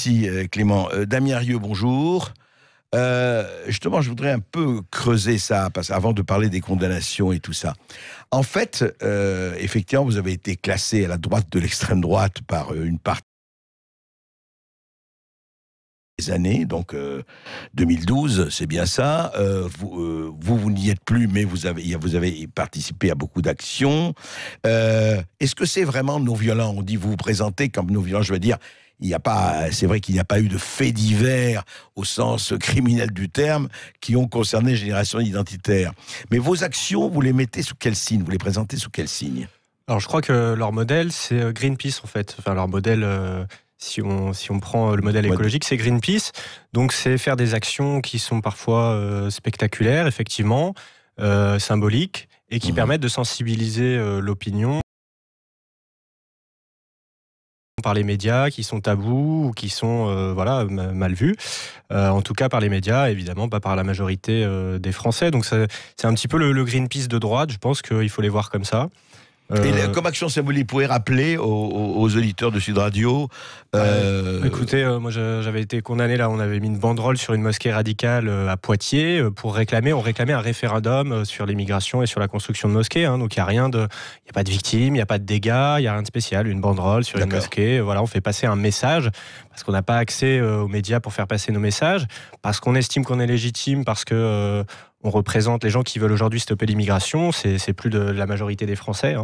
Merci Clément. Damien Rieu, bonjour. Justement, je voudrais un peu creuser ça, avant de parler des condamnations et tout ça. En fait, effectivement, vous avez été classé à la droite de l'extrême droite par une partie des années, donc 2012, c'est bien ça. Vous n'y êtes plus, mais vous avez participé à beaucoup d'actions. Est-ce que c'est vraiment non-violent ? On dit, vous vous présentez comme non-violent, je veux dire, c'est vrai qu'il n'y a pas eu de faits divers au sens criminel du terme qui ont concerné les générations identitaires. Mais vos actions, vous les mettez sous quel signe ? Vous les présentez sous quel signe ? Alors je crois que leur modèle, c'est Greenpeace en fait. Enfin leur modèle, si on prend le modèle écologique, c'est Greenpeace. Donc c'est faire des actions qui sont parfois spectaculaires, effectivement, symboliques, et qui permettent de sensibiliser l'opinion par les médias, qui sont tabous ou qui sont mal vus, en tout cas par les médias, évidemment pas par la majorité des Français. Donc c'est un petit peu le Greenpeace de droite, je pense qu'il faut les voir comme ça. Et comme action symbolique, vous pouvez rappeler aux auditeurs de Sud Radio. Écoutez, moi j'avais été condamné, là on avait mis une banderole sur une mosquée radicale à Poitiers on réclamait un référendum sur l'immigration et sur la construction de mosquées. Donc il n'y a pas de victimes, il n'y a pas de dégâts, il n'y a rien de spécial, une banderole sur une mosquée. Voilà, on fait passer un message parce qu'on n'a pas accès aux médias pour faire passer nos messages, parce qu'on estime qu'on est légitime, parce que on représente les gens qui veulent aujourd'hui stopper l'immigration. C'est plus de la majorité des Français.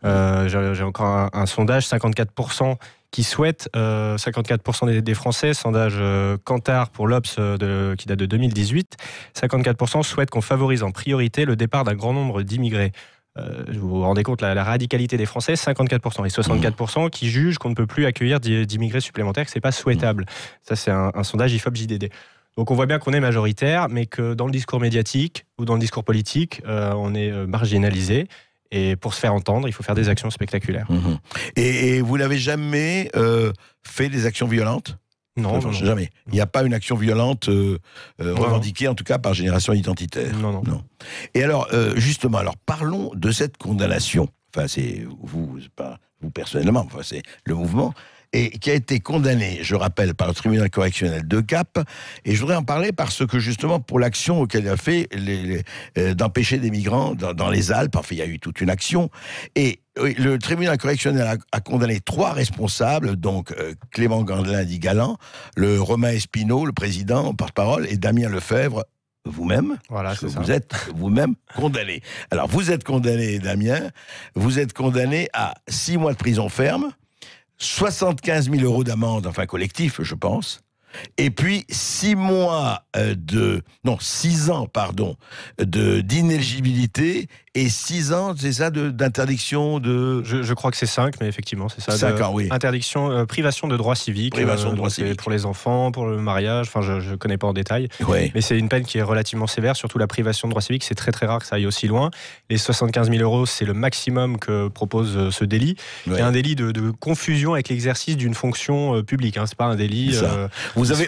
J'ai encore un sondage, 54% qui souhaitent, 54% des Français, sondage Kantar pour l'Obs qui date de 2018, 54% souhaitent qu'on favorise en priorité le départ d'un grand nombre d'immigrés. Vous vous rendez compte, la radicalité des Français, 54%, et 64% qui jugent qu'on ne peut plus accueillir d'immigrés supplémentaires, que c'est pas souhaitable. Ça, c'est un sondage IFOP-JDD. Donc on voit bien qu'on est majoritaire, mais que dans le discours médiatique ou dans le discours politique, on est marginalisé. Et pour se faire entendre, il faut faire des actions spectaculaires. Et vous n'avez jamais fait des actions violentes ? Non. Jamais. Il n'y a pas une action violente revendiquée, en tout cas par génération identitaire. Non. Et alors, justement, parlons de cette condamnation. Enfin, c'est pas vous personnellement, c'est le mouvement. Et qui a été condamné, je rappelle, par le tribunal correctionnel de Gap. Et je voudrais en parler parce que, justement, pour l'action qu'elle a fait, d'empêcher des migrants dans les Alpes, enfin, il y a eu toute une action. Et le tribunal correctionnel a condamné 3 responsables, donc Clément Gandelin-Galland, le Romain Espinot, le président, porte-parole, et Damien Lefebvre, vous-même. Voilà, c'est ça. Vous êtes vous-même condamné. Alors, vous êtes condamné, Damien, vous êtes condamné à 6 mois de prison ferme, 75 000 € d'amende, enfin collectif, je pense, et puis 6 ans, d'inéligibilité et 6 ans, c'est ça, d'interdiction de... Je crois que c'est 5, mais effectivement, c'est ça. 5 ans, oui. Interdiction, privation de droits civiques. Privation de droits civiques. Pour les enfants, pour le mariage, enfin, je ne connais pas en détail. Oui. Mais c'est une peine qui est relativement sévère, surtout la privation de droits civiques, c'est très très rare que ça aille aussi loin. Les 75 000 €, c'est le maximum que propose ce délit. Oui. C'est un délit de confusion avec l'exercice d'une fonction publique. C'est pas un délit...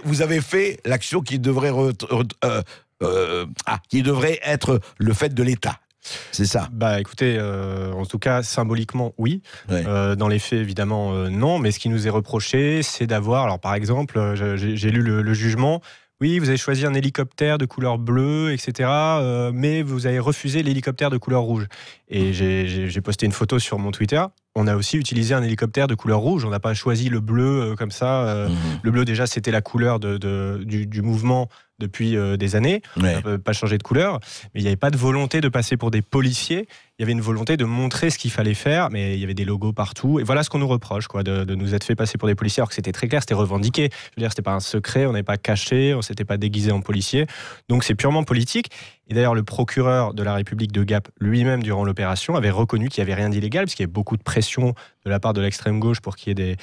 Vous avez fait l'action qui devrait être le fait de l'État. C'est ça. Écoutez, en tout cas, symboliquement, oui. Dans les faits, évidemment, non. Mais ce qui nous est reproché, c'est d'avoir... Alors, par exemple, j'ai lu le jugement. Oui, vous avez choisi un hélicoptère de couleur bleue, etc. Mais vous avez refusé l'hélicoptère de couleur rouge. Et j'ai posté une photo sur mon Twitter. On a aussi utilisé un hélicoptère de couleur rouge. On n'a pas choisi le bleu comme ça. Le bleu, déjà, c'était la couleur du mouvement depuis des années. On n'a pas changé de couleur. Mais il n'y avait pas de volonté de passer pour des policiers. Il y avait une volonté de montrer ce qu'il fallait faire, mais il y avait des logos partout. Et voilà ce qu'on nous reproche, de nous être fait passer pour des policiers, alors que c'était très clair, c'était revendiqué. Je veux dire, c'était pas un secret, on n'avait pas caché, on s'était pas déguisé en policier. Donc c'est purement politique. Et d'ailleurs, le procureur de la République de Gap, lui-même, durant l'opération, avait reconnu qu'il n'y avait rien d'illégal, parce qu'il y avait beaucoup de pression de la part de l'extrême gauche pour qu'il y ait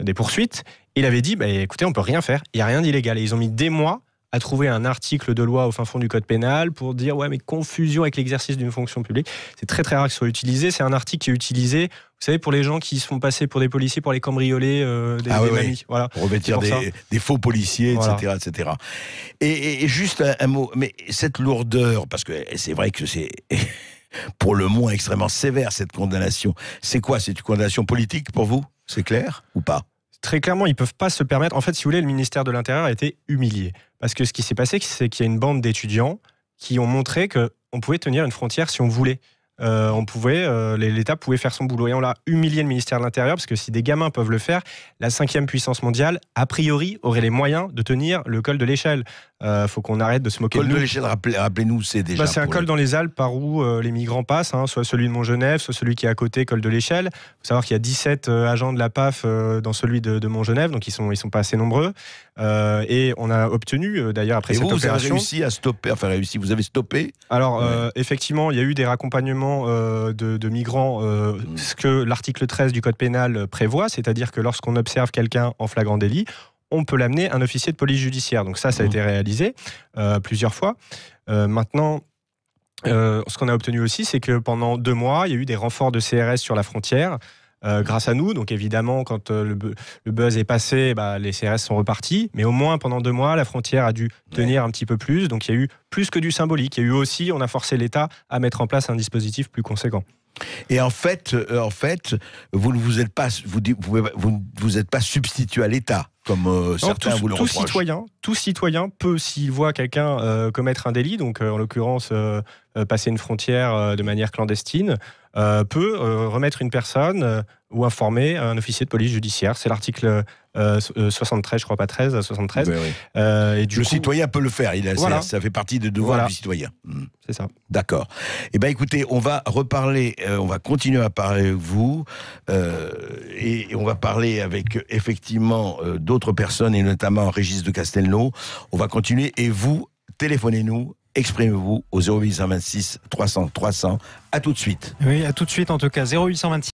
des poursuites. Il avait dit, écoutez, on peut rien faire, il n'y a rien d'illégal. Et ils ont mis des mois à trouver un article de loi au fin fond du code pénal pour dire mais confusion avec l'exercice d'une fonction publique. C'est très très rare que ce soit utilisé. C'est un article qui est utilisé, vous savez, pour les gens qui se font passer pour des policiers, pour les cambrioler des mamies. Voilà. Pour revêtir des faux policiers, voilà. etc. Et juste un mot, mais cette lourdeur, parce que c'est vrai que c'est pour le moins extrêmement sévère cette condamnation, c'est quoi ? C'est une condamnation politique pour vous ? C'est clair ou pas ? Très clairement, ils peuvent pas se permettre. En fait, si vous voulez, le ministère de l'Intérieur a été humilié. Parce que ce qui s'est passé, c'est qu'il y a une bande d'étudiants qui ont montré qu'on pouvait tenir une frontière si on voulait. L'État pouvait faire son boulot. Et on a humilié le ministère de l'Intérieur, parce que si des gamins peuvent le faire, la 5e puissance mondiale, a priori, aurait les moyens de tenir le col de l'échelle. Faut qu'on arrête de se moquer de nous. Le col de l'échelle, rappelez-nous, c'est déjà... C'est un col dans les Alpes par où les migrants passent, soit celui de Montgenèvre, soit celui qui est à côté, col de l'échelle. Il faut savoir qu'il y a 17 agents de la PAF dans celui de Montgenèvre, donc ils sont pas assez nombreux. Et on a obtenu, d'ailleurs, après cette opération... vous avez réussi à stopper, vous avez stoppé? Alors, effectivement, il y a eu des raccompagnements de migrants, ce que l'article 13 du Code pénal prévoit, c'est-à-dire que lorsqu'on observe quelqu'un en flagrant délit, on peut l'amener à un officier de police judiciaire. Donc ça a été réalisé plusieurs fois. Maintenant, ce qu'on a obtenu aussi, c'est que pendant 2 mois, il y a eu des renforts de CRS sur la frontière, grâce à nous. Donc évidemment, quand le buzz est passé, les CRS sont repartis. Mais au moins, pendant 2 mois, la frontière a dû tenir un petit peu plus. Donc il y a eu plus que du symbolique. Il y a eu aussi, on a forcé l'État à mettre en place un dispositif plus conséquent. Et en fait, vous ne vous êtes pas, vous êtes pas substitué à l'État, comme certains vous le reprochent. Tout citoyen peut, s'il voit quelqu'un commettre un délit, donc en l'occurrence passer une frontière de manière clandestine, peut remettre une personne ou informer un officier de police judiciaire. C'est l'article 73, je crois pas 13, 73. Oui. Et le citoyen peut le faire, ça fait partie des devoirs du citoyen. C'est ça. D'accord. Eh bien écoutez, on va reparler, on va continuer à parler avec vous, et on va parler avec effectivement d'autres personnes, et notamment Régis de Castelnau. On va continuer, et vous, téléphonez-nous, exprimez-vous au 0826 300 300. À tout de suite. Oui, à tout de suite en tout cas, 0826